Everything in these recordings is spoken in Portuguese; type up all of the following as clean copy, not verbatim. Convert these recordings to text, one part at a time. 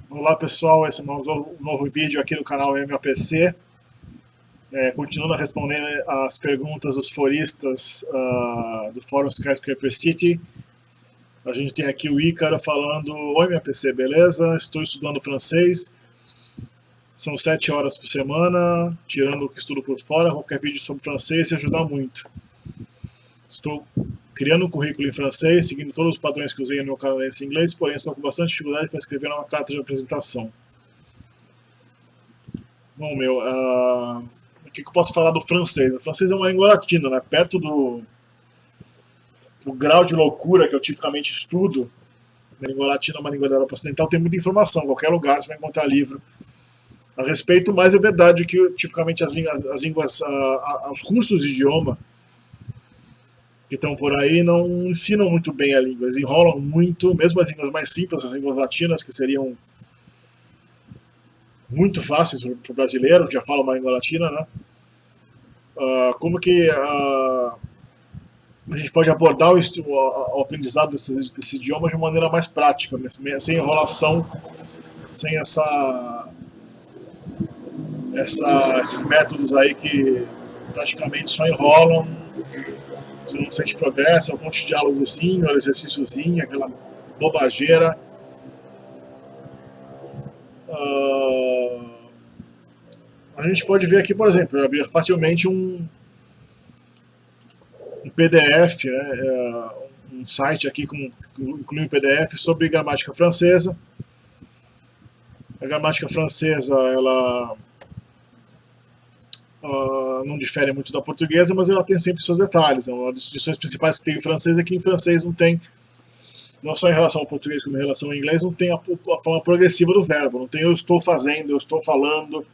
Olá pessoal, esse é um novo vídeo aqui do canal MAPC. Continuando a responder as perguntas dos foristas do Fórum Skyscraper City. A gente tem aqui o Ícaro falando: oi MAPC, beleza? Estou estudando francês. São 7 horas por semana, tirando o que estudo por fora. Qualquer vídeo sobre francês se ajuda muito. Estou criando um currículo em francês, seguindo todos os padrões que usei no meu canadense em inglês, porém estou com bastante dificuldade para escrever uma carta de apresentação. Bom, o que eu posso falar do francês? O francês é uma língua latina, né? Perto do grau de loucura que eu tipicamente estudo, a língua latina é uma língua da Europa Ocidental, tem muita informação, em qualquer lugar você vai encontrar livro a respeito, mas é verdade que tipicamente as línguas, os cursos de idioma que estão por aí não ensinam muito bem a língua, eles enrolam muito, mesmo as línguas mais simples, as línguas latinas, que seriam muito fáceis para o brasileiro, que já fala uma língua latina, né? Como que a gente pode abordar o aprendizado desses idiomas de uma maneira mais prática, sem enrolação, sem esses métodos aí que praticamente só enrolam, você não sente progresso, é um monte de diálogozinho, exercíciozinho, aquela bobageira. A gente pode ver aqui, por exemplo, abrir facilmente um PDF, né, um site aqui que inclui um PDF sobre gramática francesa. A gramática francesa, ela não difere muito da portuguesa, mas ela tem sempre seus detalhes. Uma das distinções principais que tem em francês é que em francês não tem, não só em relação ao português como em relação ao inglês, não tem a forma progressiva do verbo. Não tem eu estou fazendo, eu estou falando,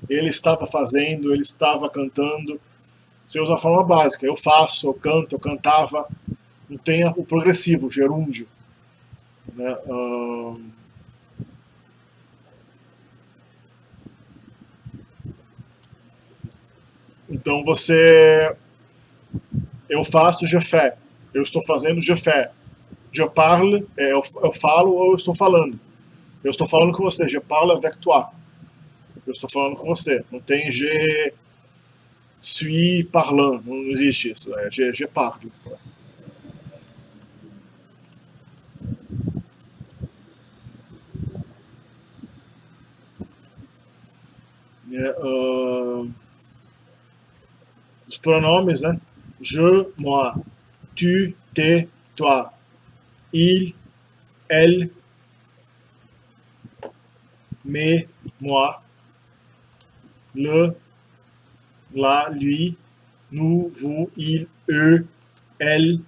ele estava fazendo, ele estava cantando. Você usa a forma básica, eu faço, eu canto, eu cantava. Não tem o progressivo, o gerúndio, né? Então eu faço, je fais. Eu estou fazendo, je fais. Je parle, eu falo ou eu estou falando. Eu estou falando com você, je parle avec toi. Eu estou falando com você. Não tem je suis parlant, não existe isso. É je parle. Os pronomes, né? Je, moi, tu, te, toi. Il, elle, mais, moi, le, la, lui, nous, vous, il, eux, elle,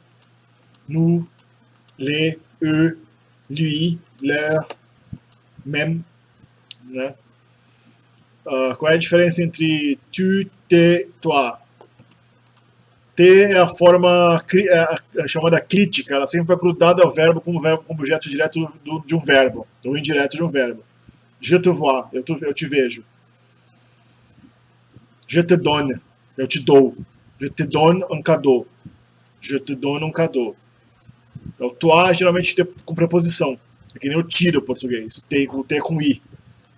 nous, les, eux, lui, leur, même, né? Qual é a diferença entre tu, te, toi? Te é a forma chamada crítica, ela sempre vai grudada ao verbo como objeto direto de um verbo, ou indireto de um verbo. Je te vois, eu te vejo. Je te donne, eu te dou. Je te donne un cadeau. Je te donne un cadeau. O toi geralmente com preposição, é que nem o ti do português, o te com i.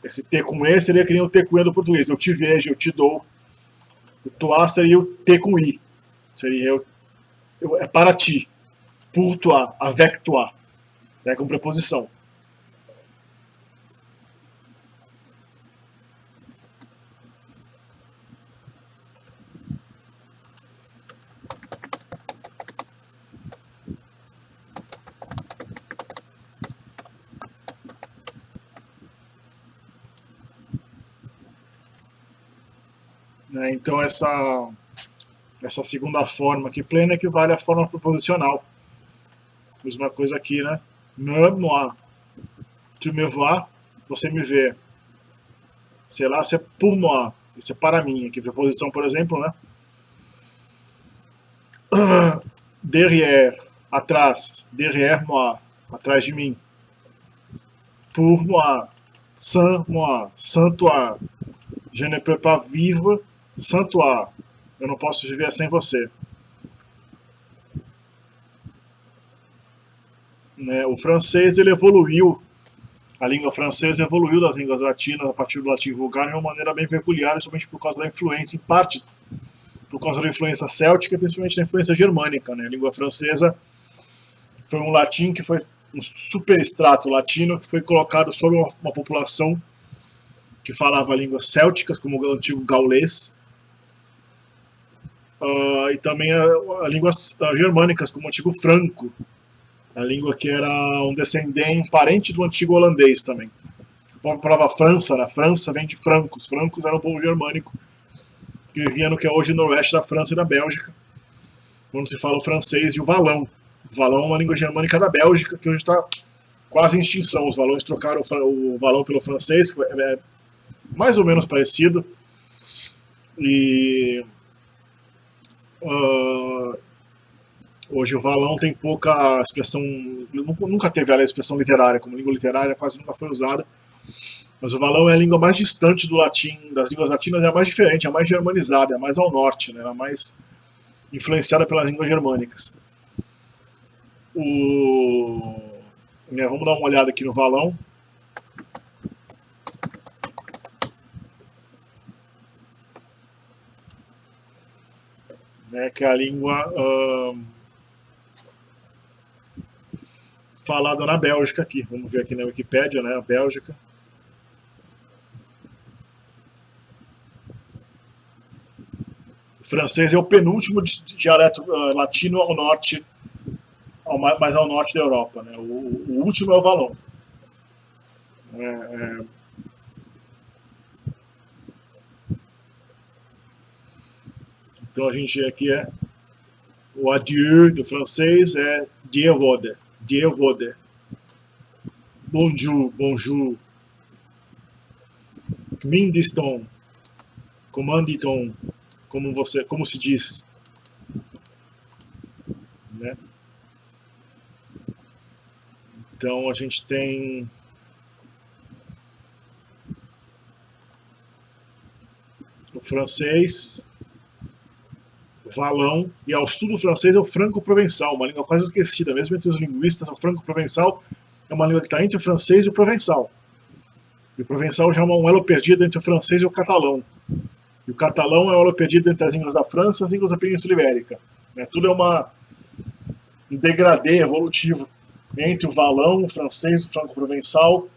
Esse T com E seria que nem o T com E do português. Eu te vejo, eu te dou. O toi seria o T com I. Seria é para ti. Pour toi, avec toi. É com preposição. Então essa segunda forma aqui plena equivale à forma proposicional. Mesma coisa aqui, né? Me, moi. Tu me vois, você me vê. Sei lá, c'est pour moi. Isso é para mim. Aqui preposição, por exemplo, né? Derrière, atrás. Derrière moi, atrás de mim. Pour moi, sans moi, sans toi. Je ne peux pas vivre sans toi. Eu não posso viver sem você. né? O francês ele evoluiu, a língua francesa evoluiu das línguas latinas a partir do latim vulgar de uma maneira bem peculiar, somente por causa da influência, em parte por causa da influência céltica, principalmente da influência germânica, né? A língua francesa foi um latim que foi um superextrato latino que foi colocado sobre uma população que falava línguas célticas, como o antigo gaulês, e também a línguas germânicas, como o antigo franco, a língua que era um descendente, um parente do antigo holandês também. A palavra França, na França, vem de francos. Francos era um povo germânico que vivia no que é hoje o noroeste da França e da Bélgica, quando se fala o francês e o valão. O valão é uma língua germânica da Bélgica, que hoje está quase em extinção. Os valões trocaram o valão pelo francês, que é mais ou menos parecido. E hoje o valão tem pouca expressão, nunca teve a expressão literária, como língua literária quase nunca foi usada, mas o valão é a língua mais distante do latim, das línguas latinas, é a mais diferente, é a mais germanizada, é a mais ao norte, né, é a mais influenciada pelas línguas germânicas. Vamos dar uma olhada aqui no valão. Né, que é a língua falada na Bélgica aqui. Vamos ver aqui na Wikipédia, né, a Bélgica. O francês é o penúltimo dialeto latino ao norte, mais ao norte da Europa, né? O último é o valão. Então a gente aqui o adieu do francês é Dieu vode, Dieu vode. Bonjour, bonjour. Comment dit-on? Comment dit-on? Como se diz? Né? Então a gente tem o francês, o valão, e ao estudo francês é o franco-provençal, uma língua quase esquecida, mesmo entre os linguistas. O franco-provençal é uma língua que está entre o francês e o provençal. E o provençal já é um elo perdido entre o francês e o catalão. E o catalão é um elo perdido entre as línguas da França e as línguas da Península Ibérica. Tudo é um degradê evolutivo entre o valão, o francês, o franco-provençal,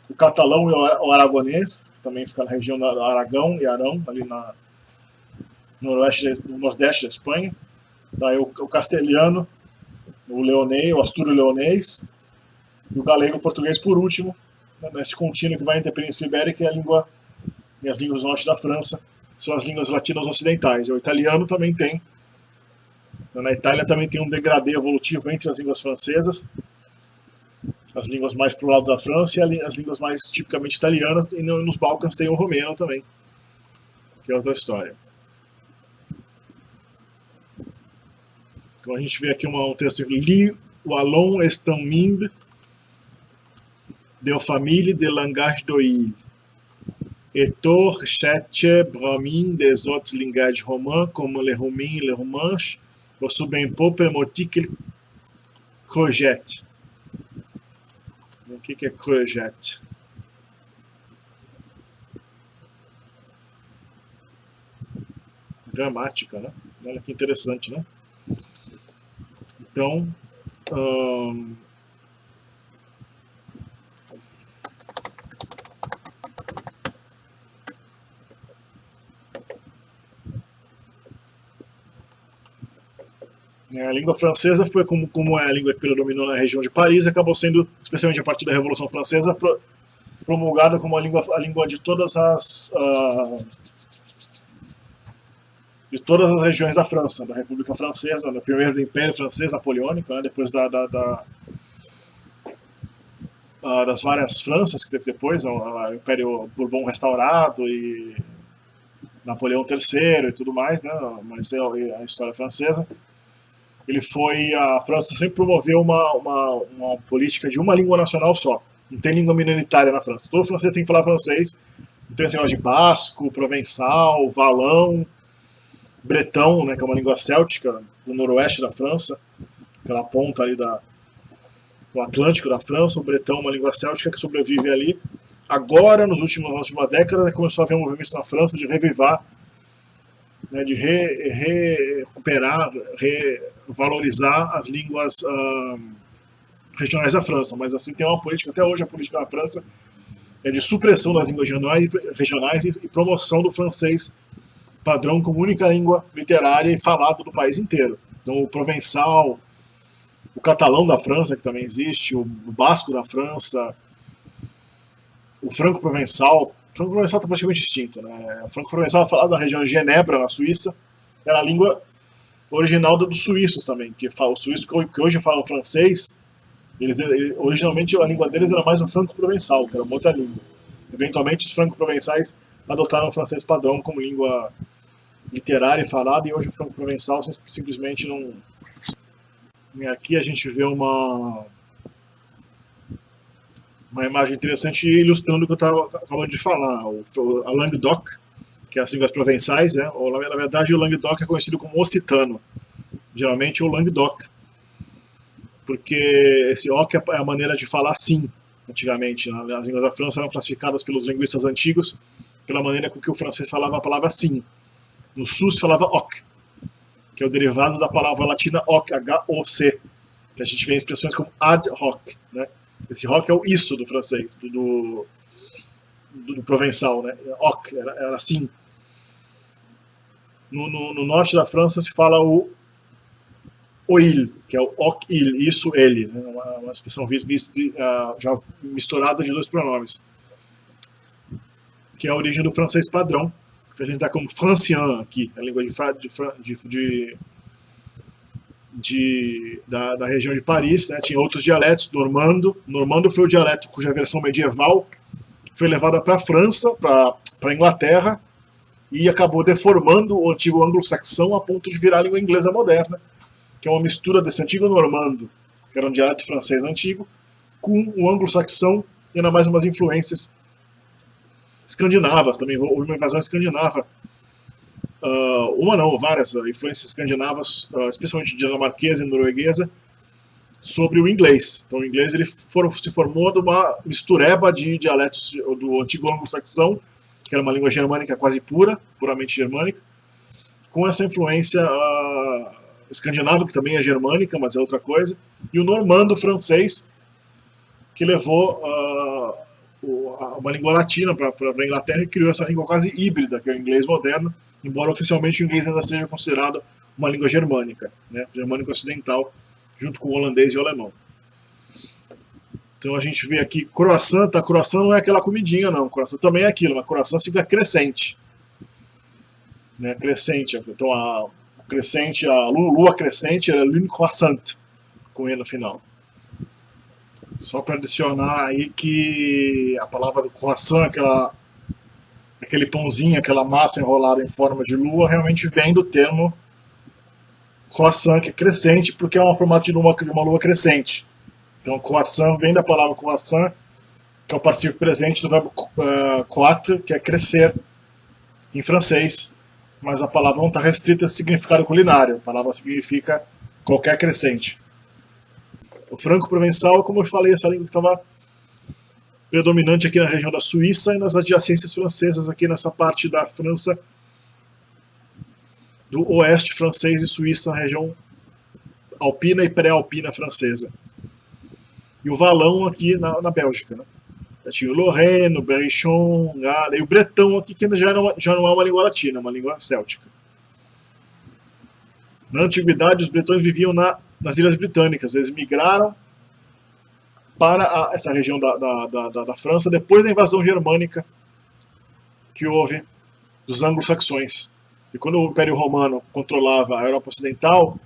o catalão e o aragonês, que também fica na região do Aragão e Arão, ali no nordeste da Espanha. Daí o castelhano, o leonês, o asturo-leonês, e o galego-português por último, nesse contínuo que vai entre a Península Ibérica e as línguas do norte da França, são as línguas latinas ocidentais. O italiano também tem. Na Itália também tem um degradê evolutivo entre as línguas francesas, as línguas mais pro lado da França e as línguas mais tipicamente italianas, e nos Balcãs tem o romeno também, que é outra história. Então a gente vê aqui um texto: Li wallon est un mimbre de famille de langage d'oïl. Et tor chetche bramin des autres langages romains, comme le roumain et le romanche, au subempo permotique crojette. O que é crojette? Gramática, né? Olha que interessante, né? Então, a língua francesa foi como é a língua que predominou na região de Paris, acabou sendo, especialmente a partir da Revolução Francesa, promulgada como a língua de todas as regiões da França, da República Francesa, primeiro do Império Francês Napoleônico, né, depois das várias Franças que teve depois, o Império Bourbon restaurado e Napoleão III e tudo mais, né, mas é a história francesa. A França sempre promoveu uma política de uma língua nacional só. Não tem língua minoritária na França. Todo francês tem que falar francês. Não tem esse negócio de basco, provençal, valão, bretão, né, que é uma língua céltica do noroeste da França. aquela ponta ali do Atlântico da França, o bretão, uma língua céltica que sobrevive ali. Agora, nas últimas décadas, começou a haver um movimento na França de revivar, né, de recuperar, revalorizar as línguas regionais da França. Mas assim, tem uma política, até hoje a política da França é de supressão das línguas regionais e promoção do francês padrão como única língua literária e falada do país inteiro. Então o provençal, o catalão da França, que também existe, o basco da França, o franco-provençal. O franco-provençal está praticamente extinto, né? O franco-provençal é falado na região de Genebra, na Suíça, era a língua original dos suíços também, que os suíços que hoje falam francês, originalmente a língua deles era mais o franco-provençal, que era uma outra língua. Eventualmente os franco-provençais adotaram o francês padrão como língua literária e falada, e hoje o franco-provençal simplesmente não... Aqui a gente vê uma imagem interessante ilustrando o que eu estava acabando de falar. A Languedoc, que é as línguas provençais, né? Na verdade o Languedoc é conhecido como occitano, geralmente o Languedoc, porque esse oc é a maneira de falar sim, antigamente. As línguas da França eram classificadas pelos linguistas antigos pela maneira com que o francês falava a palavra sim. No sul se falava oc, que é o derivado da palavra latina hoc, H-O-C, que a gente vê em expressões como ad hoc, né? Esse hoc é o isso do francês, do provençal, né? Hoc, era assim. No norte da França se fala o il, que é o hoc il, isso ele, né? Uma expressão já misturada de dois pronomes, que é a origem do francês padrão, que a gente está como francien aqui, a língua da região de Paris, né? Tinha outros dialetos, normando foi o dialeto cuja versão medieval foi levada para a França, para a Inglaterra, e acabou deformando o antigo anglo-saxão a ponto de virar a língua inglesa moderna, que é uma mistura desse antigo normando, que era um dialeto francês antigo, com o anglo-saxão e ainda mais umas influências escandinavas, também houve uma invasão escandinava, várias influências escandinavas, especialmente dinamarquesa e norueguesa, sobre o inglês. Então o inglês ele se formou de uma mistureba de dialetos do antigo anglo-saxão, que era uma língua germânica quase puramente germânica, com essa influência escandinava, que também é germânica, mas é outra coisa, e o normando francês, que levou uma língua latina para a Inglaterra e criou essa língua quase híbrida, que é o inglês moderno, embora oficialmente o inglês ainda seja considerado uma língua germânica, né, germânica ocidental, junto com o holandês e o alemão. Então a gente vê aqui croissant, tá? Croissant não é aquela comidinha, não. Croissant também é aquilo, mas croissant significa crescente. Né, crescente. Então a crescente, a lua crescente é lune croissant, com E no final. Só para adicionar aí que a palavra do croissant, aquele pãozinho, aquela massa enrolada em forma de lua, realmente vem do termo croissant, que é crescente, porque é um formato de uma lua crescente. Então croissant vem da palavra croissant, que é o particípio presente do verbo croître, que é crescer em francês, mas a palavra não está restrita a significado culinário, a palavra significa qualquer crescente. O franco-provençal, como eu falei, essa língua que estava predominante aqui na região da Suíça e nas adjacências francesas, aqui nessa parte da França, do oeste francês e Suíça, na região alpina e pré-alpina francesa. E o valão aqui na Bélgica, né? Tinha o Lorraine, o Berrichon, e o bretão aqui, que já não é uma língua latina, é uma língua céltica. Na antiguidade, os bretões viviam nas Ilhas Britânicas. Eles migraram para essa região da França depois da invasão germânica que houve dos anglo-saxões. E quando o Império Romano controlava a Europa Ocidental,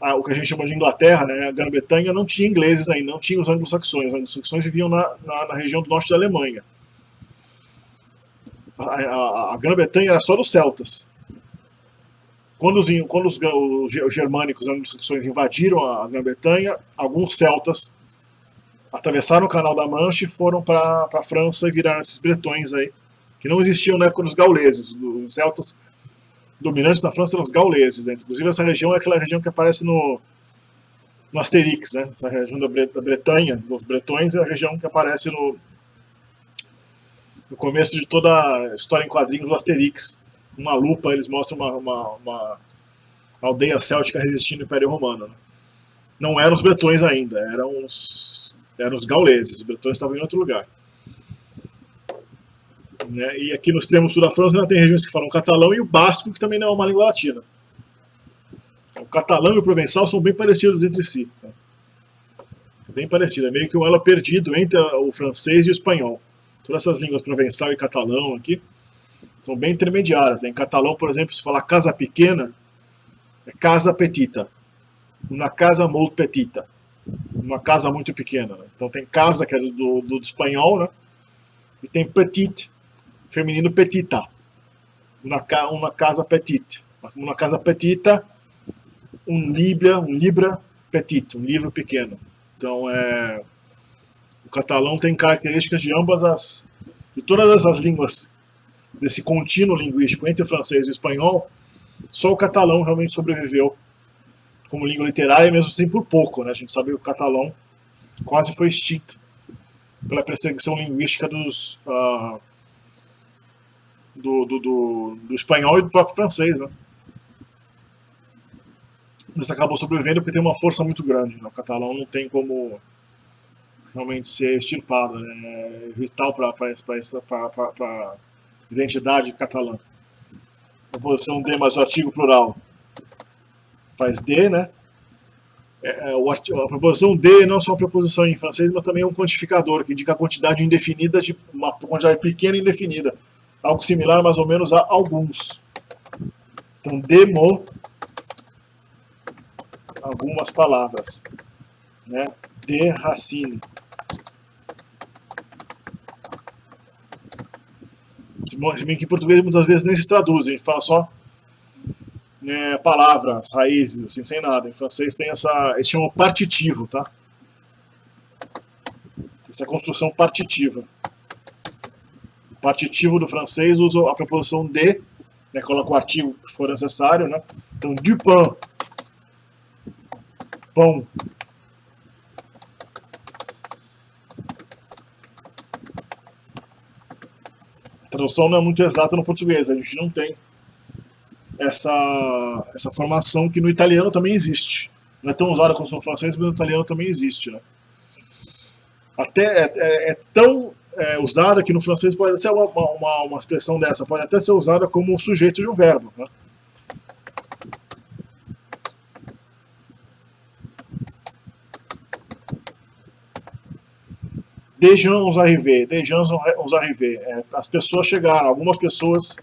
o que a gente chama de Inglaterra, né, a Grã-Bretanha, não tinha ingleses ainda, não tinha os anglo-saxões. Os anglo-saxões viviam na região do norte da Alemanha. A Grã-Bretanha era só dos celtas. Quando os germânicos, os anglo-saxões invadiram a Grã-Bretanha, alguns celtas atravessaram o Canal da Mancha e foram para a França e viraram esses bretões aí, que não existiam na época dos gauleses. Os celtas dominantes na França eram os gauleses, né? Inclusive essa região é aquela região que aparece no Asterix, né? Essa região da Bretanha, dos bretões, é a região que aparece no começo de toda a história em quadrinhos do Asterix. Uma lupa, eles mostram uma aldeia céltica resistindo ao Império Romano. Né? Não eram os bretões ainda, eram os gauleses. Os bretões estavam em outro lugar. Né? E aqui no extremo sul da França ainda tem regiões que falam catalão e o basco, que também não é uma língua latina. O catalão e o provençal são bem parecidos entre si. Né? Bem parecido, é meio que um elo perdido entre o francês e o espanhol. Todas essas línguas provençal e catalão aqui são bem intermediárias. Né? Em catalão, por exemplo, se falar casa pequena, é casa petita. Uma casa muito petita. Uma casa muito pequena. Né? Então tem casa, que é do espanhol, né? E tem petit, feminino petita. Uma casa petite. Uma casa petita, um libra petit, um livro pequeno. Então, o catalão tem características de de todas essas línguas, desse contínuo linguístico entre o francês e o espanhol, só o catalão realmente sobreviveu como língua literária, mesmo assim por pouco. Né? A gente sabe que o catalão quase foi extinto pela perseguição linguística do espanhol e do próprio francês. Né? Isso acabou sobrevivendo porque tem uma força muito grande. Né? O catalão não tem como realmente ser extirpado. Né? É vital para a identidade catalã. A posição D mais o artigo plural faz D, né? A preposição D não é só uma preposição em francês, mas também é um quantificador, que indica a quantidade indefinida de uma quantidade pequena e indefinida. Algo similar mais ou menos a alguns. Então, demo, algumas palavras. Né? De racine. Se bem que em português muitas vezes nem se traduz, a gente fala só né, palavras, raízes, assim, sem nada. Em francês tem eles chamam partitivo, tá? Essa construção partitiva. O partitivo do francês usa a preposição de, né, coloca o artigo que for necessário, né? Então, du pain, pão. A tradução não é muito exata no português, a gente não tem essa formação que no italiano também existe. Não é tão usada quanto no francês, mas no italiano também existe. Né? Até é tão usada que no francês pode ser uma expressão dessa, pode até ser usada como sujeito de um verbo. Né? Des gens arrivés, as pessoas chegaram, algumas pessoas.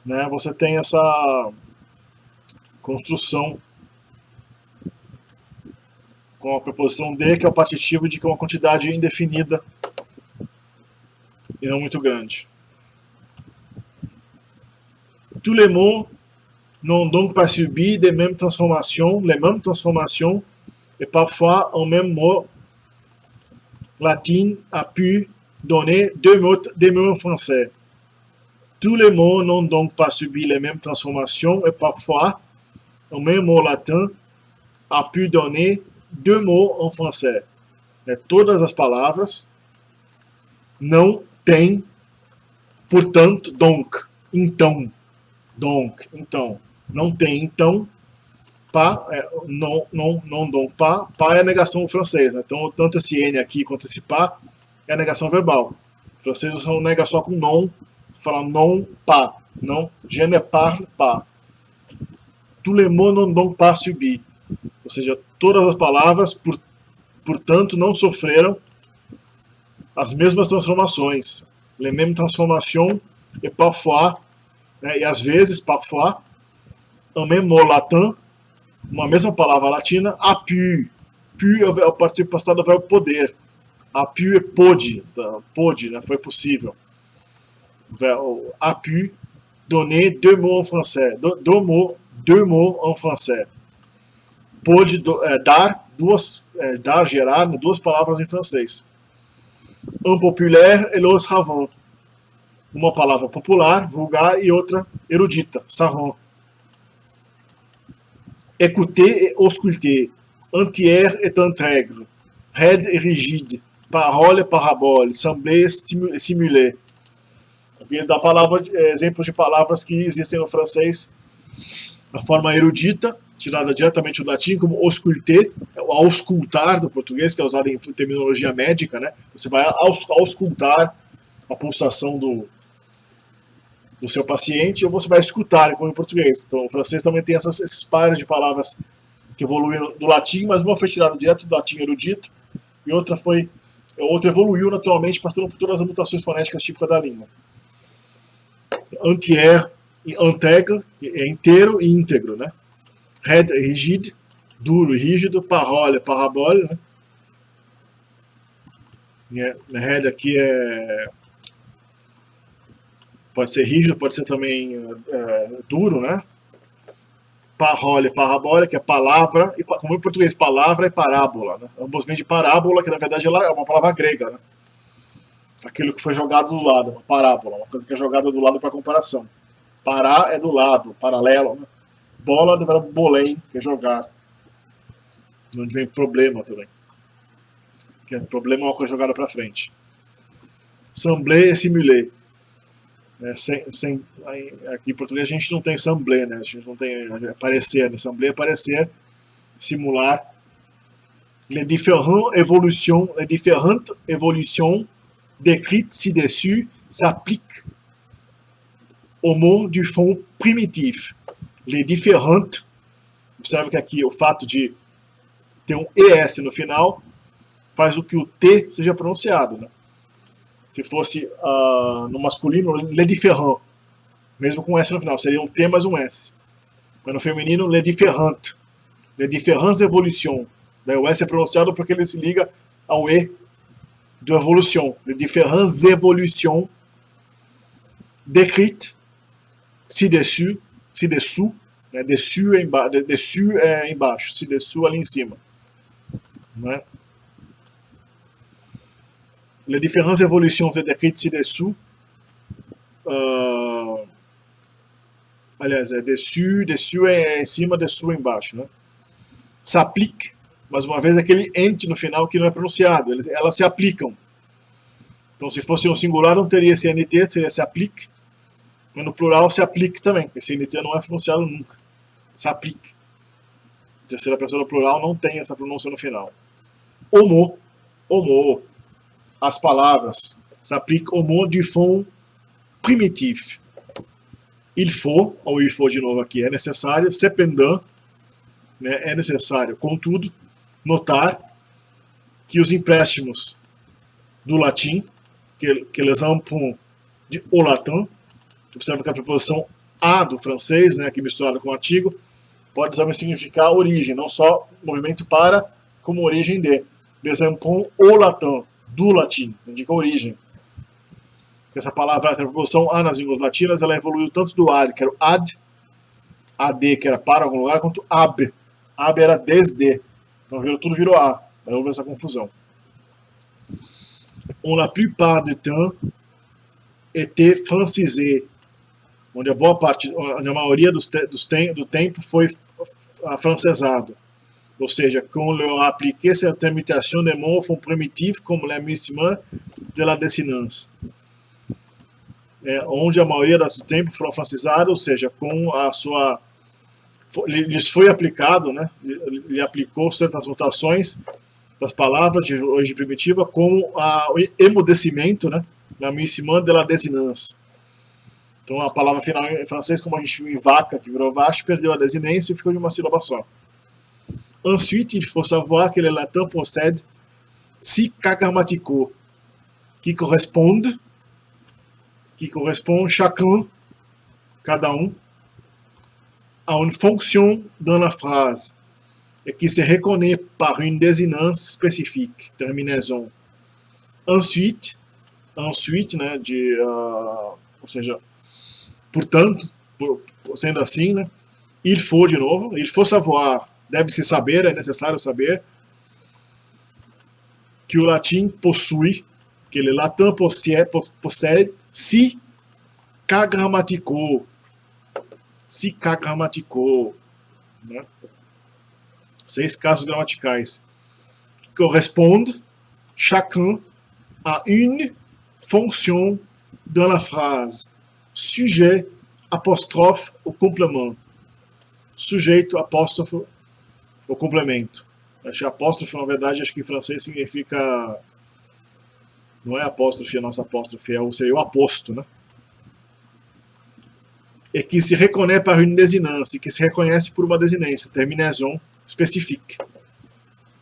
Né, você tem essa construção com a preposição de, que é o partitivo de que é uma quantidade indefinida e não muito grande. Tous les mots n'ont donc pas subi les mêmes transformations, et parfois un même mot latin a pu donner deux mots en français. Tous les mots n'ont donc pas subi les mêmes transformations et parfois un même mot latin a pu donner deux mots en français. Todas as palavras não têm, portanto, donc, então, não tem então, pas, não donc pas é a negação francesa. Então, tanto esse N aqui quanto esse pas é a negação verbal. O francês você não nega só com non, fala non pas, não, je ne parle pas. Tous les mots n'ont donc pas subi. Ou seja, todas as palavras, portanto, não sofreram as mesmas transformações. Les mêmes transformations, et parfois, né, e às vezes, parfois, un même mot latin, uma mesma palavra latina, a pu. Pu é o participo passado do verbo poder. A pu é pôde, né, foi possível. A pu donner deux mots en français. Deux mots en français. Pôde gerar duas palavras em francês. Un populaire et l'autre savant. Uma palavra popular, vulgar, e outra erudita, savant. écouter et ausculter, entière et intègre, raide et rigide, parole et parabole, sembler e simuler. Aqui dá exemplos de palavras que existem no francês, a forma erudita, tirada diretamente do latim, como ausculter, auscultar do português, que é usado em terminologia médica, né? Você vai auscultar a pulsação do seu paciente, ou você vai escutar, como em português. Então, o francês também tem esses pares de palavras que evoluíram do latim, mas uma foi tirada direto do latim erudito, e outra evoluiu naturalmente, passando por todas as mutações fonéticas típicas da língua. Entière e intègre, é inteiro e íntegro, né? Raide e rigide, duro e rígido, parole, parabole, né? Raide aqui pode ser rígido, pode ser também duro, né? Parole, parabole, que é palavra, e como em português, palavra e parábola, né? Ambos vêm de parábola, que na verdade é uma palavra grega, né? Aquilo que foi jogado do lado, uma parábola, uma coisa que é jogada do lado para comparação. Pará é do lado, paralelo, né? Bola do verbo bolém, que é jogar. Onde vem problema também. Que é problema é uma coisa jogada para frente. Semblé e simulé. Aqui em português a gente não tem semblé, né? A gente não tem parecer, né? Semblé é parecer, simular. Les différentes évolutions décrites ci-dessus s'appliquent au mot du fond primitif. Les différentes, observe que aqui o fato de ter um ES no final faz o que o T seja pronunciado, né? Se fosse no masculino, les différents, mesmo com S no final, seria um T mais um S. Mas no feminino, les différentes évolutions. Daí o S é pronunciado porque ele se liga ao E de evolution. Les différentes évolutions décrites ci-dessous, né? Dessus é embaixo, ci-dessous ali em cima. Né? Les différentes évolutions décrites ci-dessous, aliás, dessus é em cima, dessous é embaixo, né? S'applique, mais uma vez, aquele ente no final que não é pronunciado, elas se aplicam. Então, se fosse um singular, não teria esse NT, seria se applique, mas no plural se aplique também, esse NT não é pronunciado nunca, se aplique. Terceira pessoa do plural não tem essa pronúncia no final. Homo, as palavras, se aplique au mot du fond primitif. Il faut, ou il faut de novo aqui, é necessário, cependant, né, é necessário, contudo, notar que os empréstimos do latim, que eles ampam o latim, observa que a preposição a do francês, né, aqui misturada com o artigo, pode também significar origem, não só movimento para, como origem de. Eles ampam o latim, do latim, indica origem. Essa palavra, essa preposição a nas línguas latinas, ela evoluiu tanto do ad, que era o ad, que era para algum lugar, quanto ab. Ab era desde. Então tudo virou a. Aí houve essa confusão. On la plupart du temps était francisé, onde a maioria do tempo foi afrancesado. Ou seja, qu'on leur appliquait certaines mutations de mots primitifs comme l'émissement de la désinence. Onde a maioria do tempo foram francisados, ou seja, com a sua... lhes foi aplicado, né? Ele aplicou certas mutações das palavras de origem primitiva, como o emudecimento, né? L'émissement de la désinence. Então a palavra final em francês, como a gente viu em vaca, que virou vache, perdeu a desinência e ficou de uma sílaba só. Ensuite, il faut savoir que le latin possède 6 cas grammaticaux qui correspondent chacun, cada um, à une fonction dans la phrase et qui se reconnaît par une désinence spécifique, terminaison. Ensuite, né, ou seja, portanto, sendo assim, né, il faut de novo, il faut savoir, deve-se saber, é necessário saber, que o latim possui, que o latin possède 6 cas grammaticaux, né? 6 casos gramaticais, que correspondent chacun à une fonction dans la phrase. Sujet, apóstrofe ou complemento. Sujeito, apóstrofo ou complemento. Acho que apóstrofe, na verdade, acho que em francês significa... Não é apóstrofe, a nossa apóstrofe, seria o aposto, né? Et qui se reconnaît par une désinence, qui se reconhece por uma desinência, terminaison spécifique.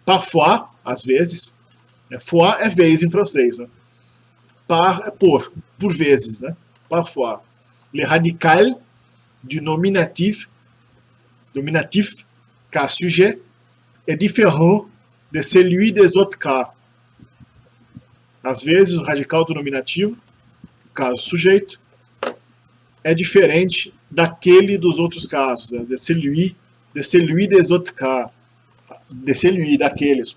Parfois, às vezes, fois é vez em francês, né? Par é por vezes, né? Parfois. Le radical du nominatif cas sujet est différent de celui des autres cas. Às vezes, o radical do nominativo, caso sujeito, é diferente daquele dos outros casos, né? de celui des autres cas, de celui, daqueles.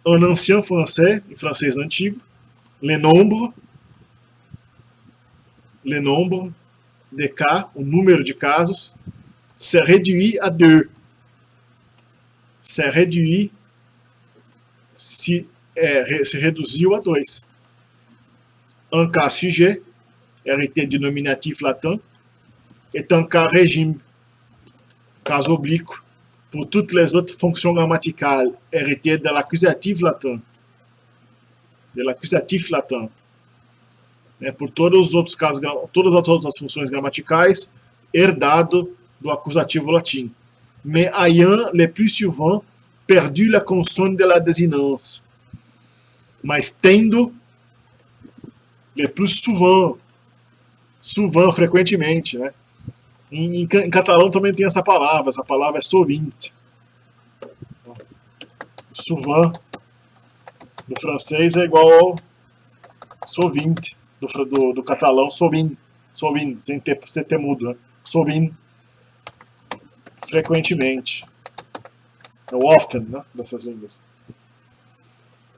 En ancien français, em francês antigo, le nombre de cas, o número de casos, se réduit à 2. Se réduit, se reduziu a 2. Un cas sujet, hérité du nominatif latin, est un cas régime, cas oblique, pour toutes les autres fonctions grammaticales, hérité de l'accusatif latin. Por todos os outros casos, todas as outras funções gramaticais, herdado do acusativo latim. Mais ayant le plus souvent perdu la consonne de la désinence. Mas tendo le plus souvent, frequentemente, né? Em catalão também tem essa palavra é souvent. Souvent do francês é igual ao souvent do catalão, souvent, sem ter mudo, né? Souvent, frequentemente. É o often, né, dessas línguas.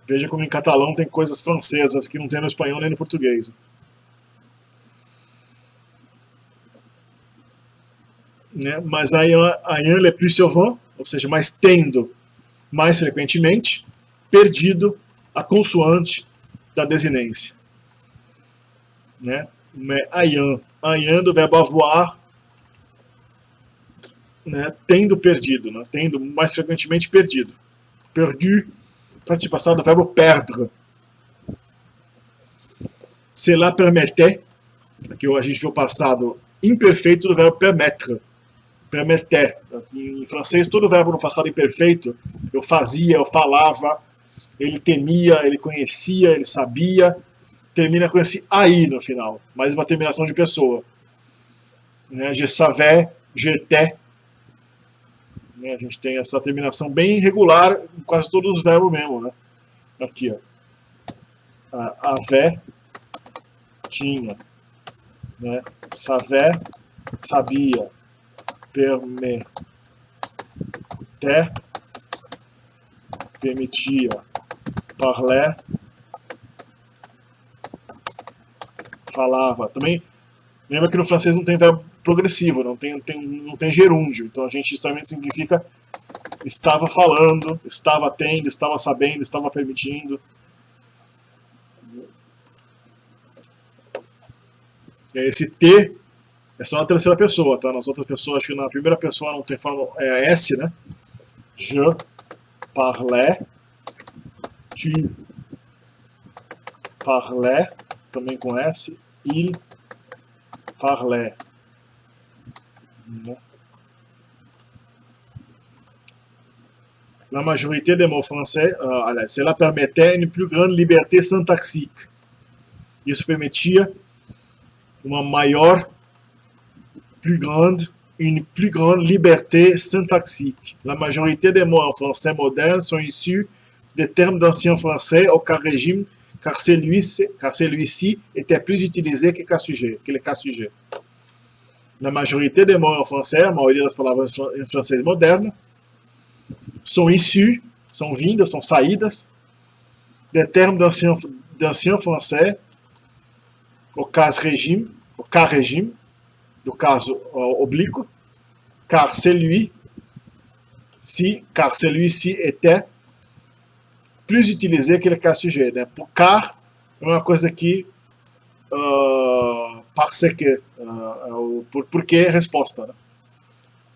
Veja como em catalão tem coisas francesas que não tem no espanhol nem no português. Né? Mas ayant le plus souvent, ou seja, mais tendo mais frequentemente, perdido a consoante da desinência. Né? Ayant do verbo avoir, né? Tendo perdido, né? Tendo mais frequentemente perdido. Perdu, participação do verbo perdre. Cela permettait, aqui a gente viu o passado imperfeito do verbo permettre. Permettait. Em francês, todo verbo no passado imperfeito, eu fazia, eu falava, ele temia, ele conhecia, ele sabia, termina com esse aí no final, mais uma terminação de pessoa. Né? Je savais, j'étais. Né? A gente tem essa terminação bem regular em quase todos os verbos mesmo. Né? Aqui, ó. Avait, tinha. Né? Savait, sabia. Permettait, permitia. Parlait, falava. Também lembra que no francês não tem verbo progressivo, não tem gerúndio. Então a gente justamente significa estava falando, estava tendo, estava sabendo, estava permitindo. Esse T é só na terceira pessoa, tá? Nas outras pessoas, acho que na primeira pessoa não tem forma, é S, né? Je parlais, tu parlais, também com S, il parlait. La majorité des mots français, cela permettait une plus grande liberté syntaxique. Isso permitia uma maior, une plus grande liberté syntaxique. La majorité des mots en français moderne sont issus des termes d'ancien français au cas régime, car celui-ci était plus utilisé que le cas sujet. La majorité des mots en français, a maioria das palavras em francês moderno, são issus, são vindas, são saídas, des termes d'ancien français, au cas régime, do do caso oblíquo, car celui-ci était plus utilisé que le cas sujet, né? Por car é uma coisa que parce que, porque é resposta, né?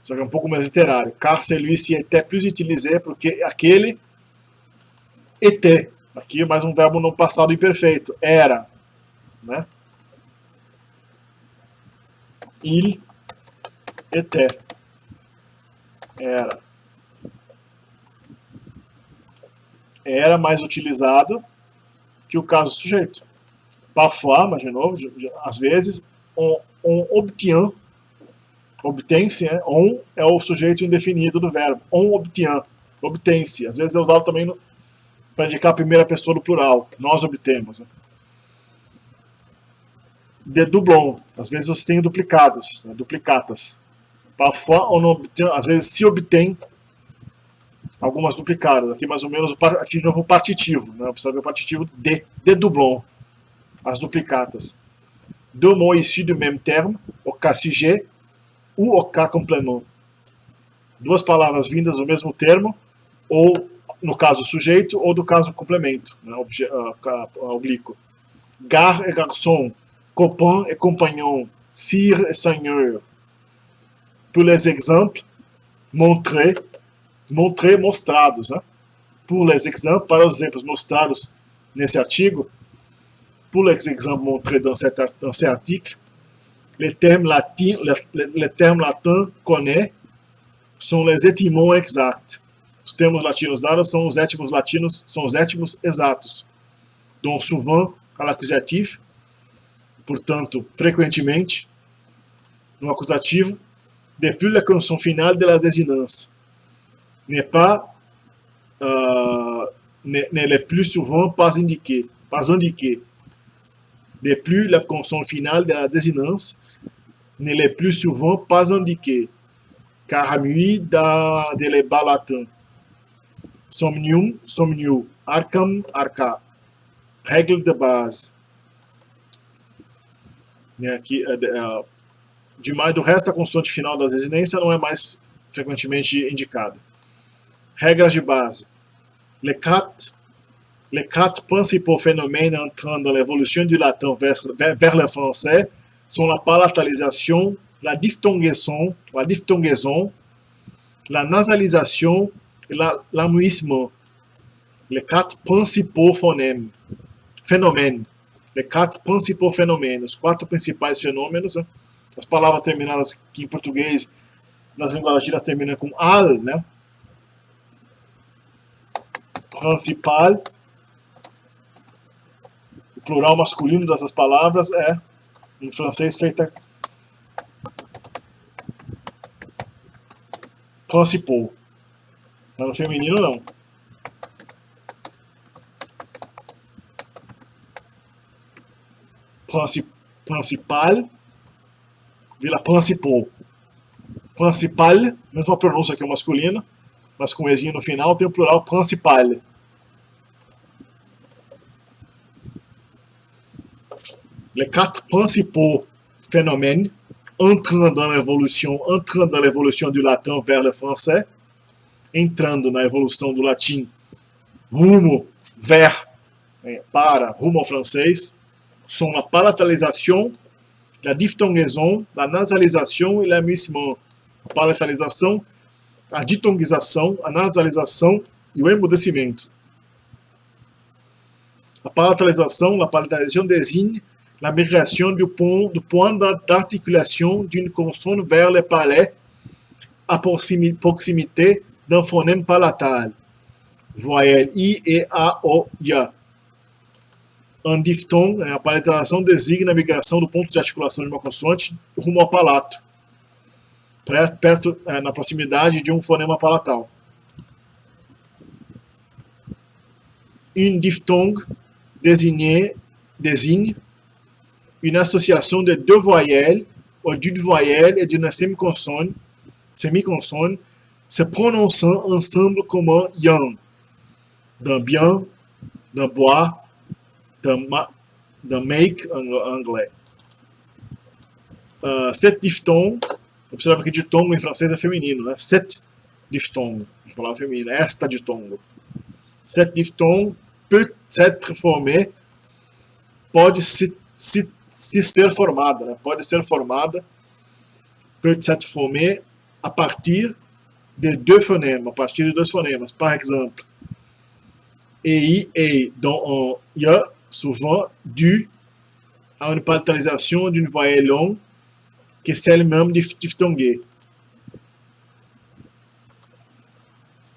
Só que é um pouco mais literário. Car celui-ci était plus utilisé, porque aquele était, aqui é mais um verbo no passado imperfeito, era, né? Il était, era mais utilizado que o caso sujeito. Parfois, mas de novo, às vezes, on obtém-se, né? On é o sujeito indefinido do verbo. On obtém-se. Às vezes é usado também para indicar a primeira pessoa do plural. Nós obtemos. Né? Dédoublons. Às vezes você tem duplicados, né? Duplicatas. Parfois, on obtient, às vezes se obtém algumas duplicadas. Aqui mais ou menos, aqui de novo o partitivo. Né? Precisa ver o partitivo de. Dédoublons. As duplicatas. Deux mots issus du même terme, au cas sujet ou au cas complément. Duas palavras vindas do mesmo termo, ou no caso sujeito, ou do caso complemento, né? Oblíquo. Gare et garçon, copain et compagnon, sire et seigneur. Pour les exemples, montrer, mostrados. Né? Pour les exemples, para os exemplos mostrados nesse artigo, pour les exemples montrés dans cet article, les termes latins connus sont les étymons exacts. Os termos latinos dados são os étimos latinos, são os étimos exatos. Donc souvent à l'accusatif, portanto, frequentemente, no acusativo, depuis la consonne finale de la désinence. N'est le plus souvent pas indiqué. Depuis la consonne finale de la désinence n'est le plus souvent pas indiqué. Caramui de l'hébat latin. Somnium, somniu. Arcam, arca. Règle de base. Aqui, demais do resto, a consoante final da desinência não é mais frequentemente indicada. Regras de base. Les quatre principaux phénomènes entrant dans l'évolution du latin vers le français sont la palatalisation, la diphtongaison, la nasalisation et l'amuissement. Les quatre principaux phénomènes. Les quatre principaux phénomènes. Os quatro principais fenômenos. Né? As palavras terminadas que em português, nas línguas latinas, terminam com al, né? Principal. O plural masculino dessas palavras é, em francês, feita principal. Mas no feminino, não. Principal vira principal. Principal, mesma pronúncia que o masculino, mas com ezinho no final, tem o plural principal. Les quatre principaux phénomènes entrant dans l'évolution du latin vers le français, entrando na evolução do latim rumo ao francês, sont la palatalisation, la diphtongaison, la nasalisation et l'amuissement. A palatalização, a diphtongização, a nasalização e o emudecimento. La palatalisation désigne la migration du point d'articulation d'une consonne vers le palais à proximité d'un phonème palatal. Voyelle I, E, A, O, I. Un diphtongue, a palatalização designa a migração do ponto de articulação de uma consoante rumo ao palato, perto, na proximidade de um fonema palatal. Un diphtongue désigne une association de deux voyelles ou d'une voyelle et d'une semi-consonne se prononçant ensemble comme un yang, d'un bien, d'un bois, d'un make en anglais. Set diphtongues. Observa que ditongo em francês é feminino, né? Set diphtongues, palavra feminina. Esta ditongo. Set diphtongue peut être formé, pode se ser formada, né? Pode ser formada, peut être formé a partir de deux phonèmes, a partir de dois fonemas. Par exemple, EI, dont il y a souvent dû à une palatalisation d'une voyelle longue que é celle-même diphtonguée.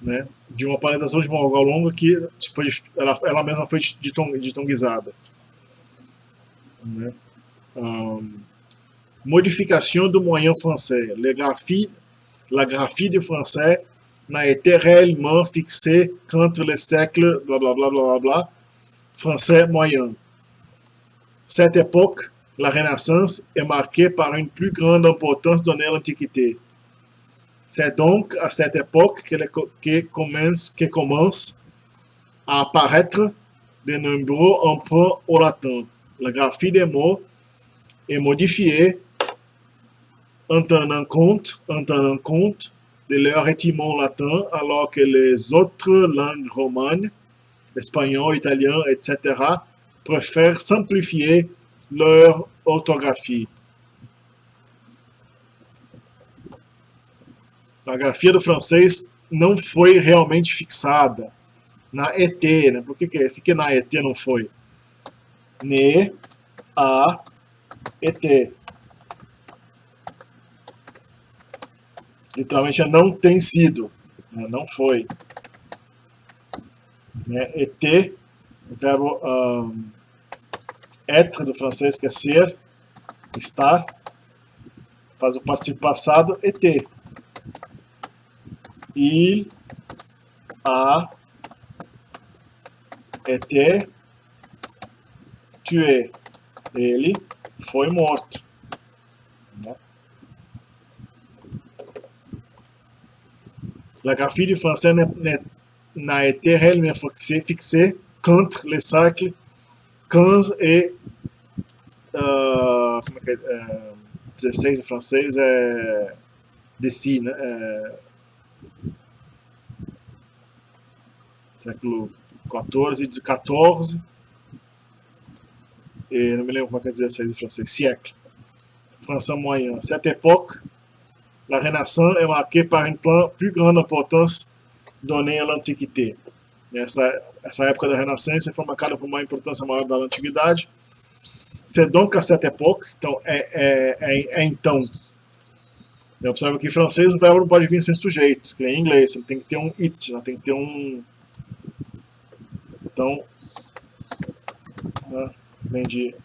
Né? De uma palatalização de uma vogal longa que foi, ela mesma foi ditonguizada. Né? Modification du moyen français. La graphie du français n'a été réellement fixée qu'entre les siècles blablabla, français moyen. Cette époque, la Renaissance, est marquée par une plus grande importance donnée à l'Antiquité. C'est donc à cette époque que commence à apparaître de nombreux emprunts au latin. La graphie des mots est modifiée en tenant compte de leur étymon latin, alors que les autres langues romanes, espagnol, italien, etc., préfèrent simplifier leur orthographie. A grafia do francês não foi realmente fixada na ET, né? Por que na ET não foi? Ne, a, ET. Literalmente não tem sido, né? Não foi. Né? ET, o verbo être do francês, que é ser, estar, faz o participio passado, ET. Il a été tué. Ele foi morto. Né? La graphie du français n'a été réellement fixée qu'entre les siècles 15 et 16 em francês é d'ici, né? Século 14, et não me lembro como é dizer 16 em francês, siècle, français moyen. Cette époque, la Renaissance est marquée par une plus grande importance donnée à l'Antiquité. Essa época da Renascença foi marcada por uma importância maior da Antiguidade. C'est donc à cette époque, então então. Observa que em francês o verbo não pode vir sem sujeito, que em inglês ele tem que ter um it, né? Tem que ter um. Então, né? Vem de.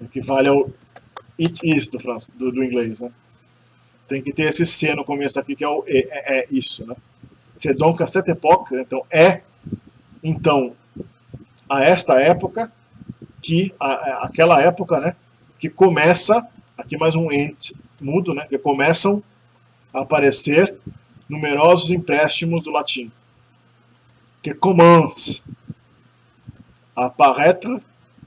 Equivale ao it is do inglês, né? Tem que ter esse C no começo aqui, que é isso, né? C'est donc à cette époque, então então, a esta época, aquela época, né? Que começa, aqui mais um ent mudo, né? Que começam a aparecer numerosos empréstimos do latim. Que commence a apparaître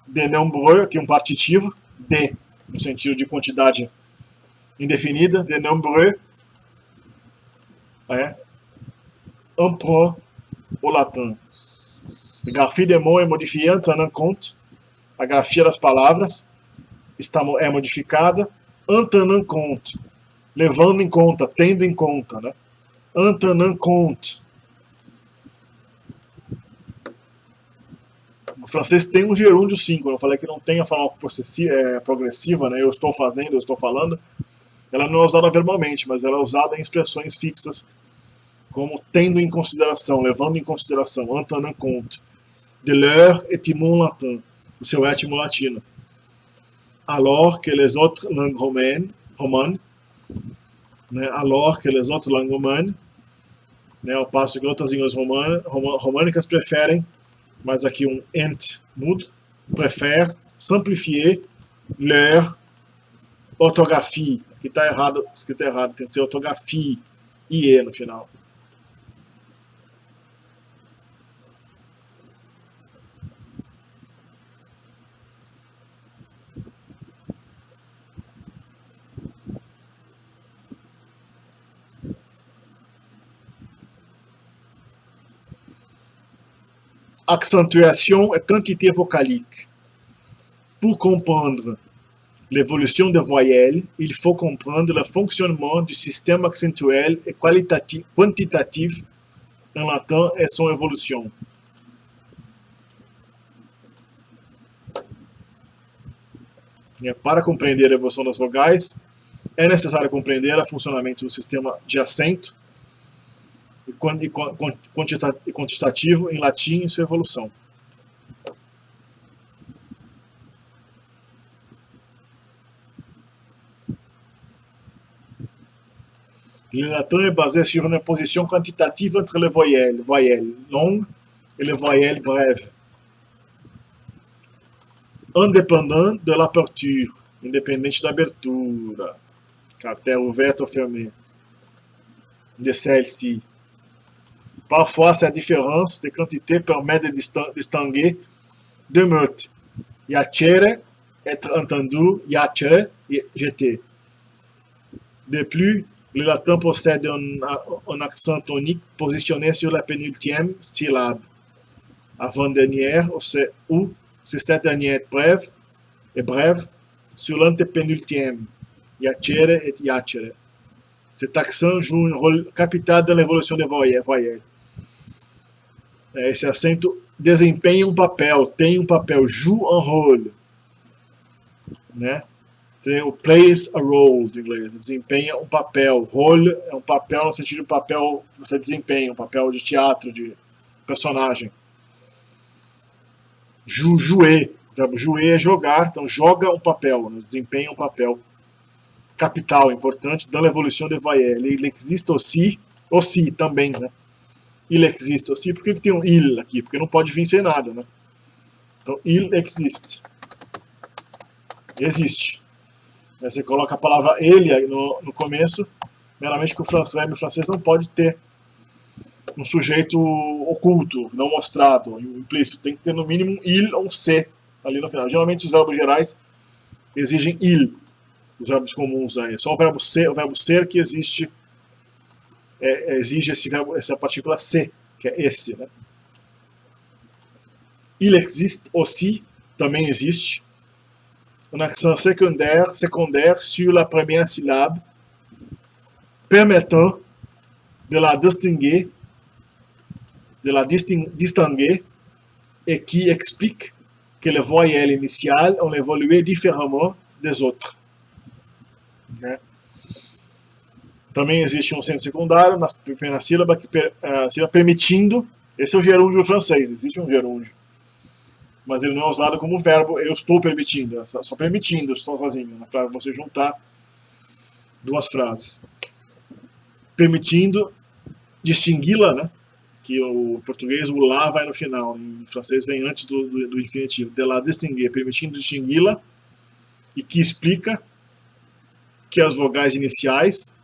de nombreux, que é um partitivo, de, no sentido de quantidade indefinida, de nombreux, emprunts au latin. A grafia des mots é modifiée en tenant compte, a grafia das palavras é modificada en tenant compte, levando em conta, tendo em conta, né? En tenant compte. O francês tem um gerúndio 5, eu falei que não tem a forma progressiva, né? Eu estou fazendo, eu estou falando. Ela não é usada verbalmente, mas ela é usada em expressões fixas, como tendo em consideração, levando em consideração, en tenant compte, de leur étymon latin, do seu étimo latino. Alors que les autres langues romanes, né? Alors que les autres langues romanes, né? Ao passo que outras línguas românicas preferem, mas aqui um ent mudo, préfère simplifier leur orthographie. Aqui está errado, escrito errado, tem que ser ortografia, IE no final. accentuation et quantité vocalique. Pour comprendre l'évolution des voyelles, il faut comprendre le fonctionnement du système accentuel et quantitatif en latin et son évolution. Para compreender a evolução das vogais, é necessário compreender o funcionamento do sistema de acento e quantitativo em latim e sua evolução. Le latin est basé sur une position quantitative entre les voyelles longues et les voyelles brèves, indépendant de l'aperture, independente da abertura, caractère ouvert ou fermé, de celle-ci. Parfois, cette différence de quantité permet de distinguer deux mots. Yacere, être entendu, yacere, jeter. De plus, le latin possède un accent tonique positionné sur la pénultième syllabe, avant-dernière ou si cette dernière est brève, sur l'antépénultième, yacere et yacere. Cet accent joue un rôle capital dans l'évolution des voyelles. Esse acento desempenha papel, tem papel, joue un rôle. Né? O plays a role, do inglês, desempenha papel. Role é papel no sentido de papel que você desempenha, papel de teatro, de personagem. Jouer, jouer é jogar, então joga papel, né? Desempenha papel. Capital, importante, dans l'évolution des voyelles. Il existe aussi também, né? Il existe aussi, por que tem il aqui? Porque não pode vir sem nada, né? Então, il existe. Existe. Aí você coloca a palavra ele no começo, meramente que o francês não pode ter um sujeito oculto, não mostrado, implícito. Tem que ter no mínimo il ou se ali no final. Geralmente os verbos gerais exigem il, os verbos comuns aí. Só o verbo ser que exige essa partícula se, que é esse, né? Il existe aussi, também existe. Un accent secondaire sur la première syllabe, permettant de la distinguer, et qui explique que les voyelles initiales ont évolué différemment des autres. Né? Também existe um acento secundário na primeira sílaba, permitindo, esse é o gerúndio francês, existe um gerúndio. Mas ele não é usado como verbo, eu estou permitindo, é só permitindo, estou sozinho, né, para você juntar duas frases. Permitindo distingui-la, né, que o português, o lá vai no final, em francês vem antes do infinitivo, de la distinguer, permitindo distingui-la, e que explica que as vogais iniciais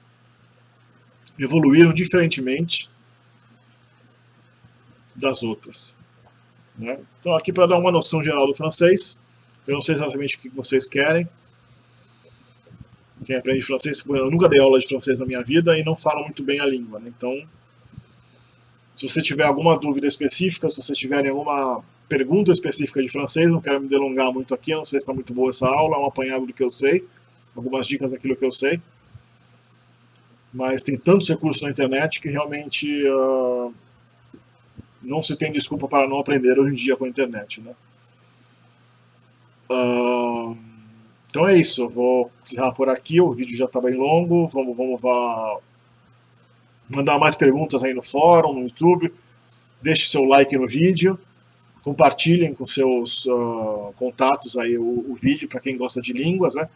evoluíram diferentemente das outras. Né? Então aqui para dar uma noção geral do francês, eu não sei exatamente o que vocês querem. Quem aprende francês, eu nunca dei aula de francês na minha vida e não falo muito bem a língua, né? Então, se você tiver alguma dúvida específica, se vocês tiverem alguma pergunta específica de francês, não quero me delongar muito aqui, não sei se está muito boa essa aula, é um apanhado do que eu sei, algumas dicas daquilo que eu sei, mas tem tantos recursos na internet que realmente não se tem desculpa para não aprender hoje em dia com a internet, né? Então é isso, eu vou encerrar por aqui, o vídeo já está bem longo, vamos mandar mais perguntas aí no fórum, no YouTube, deixe seu like no vídeo, compartilhem com seus contatos aí o vídeo para quem gosta de línguas, né?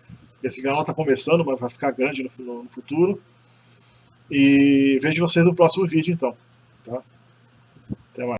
Esse canal está começando, mas vai ficar grande no futuro. E vejo vocês no próximo vídeo então.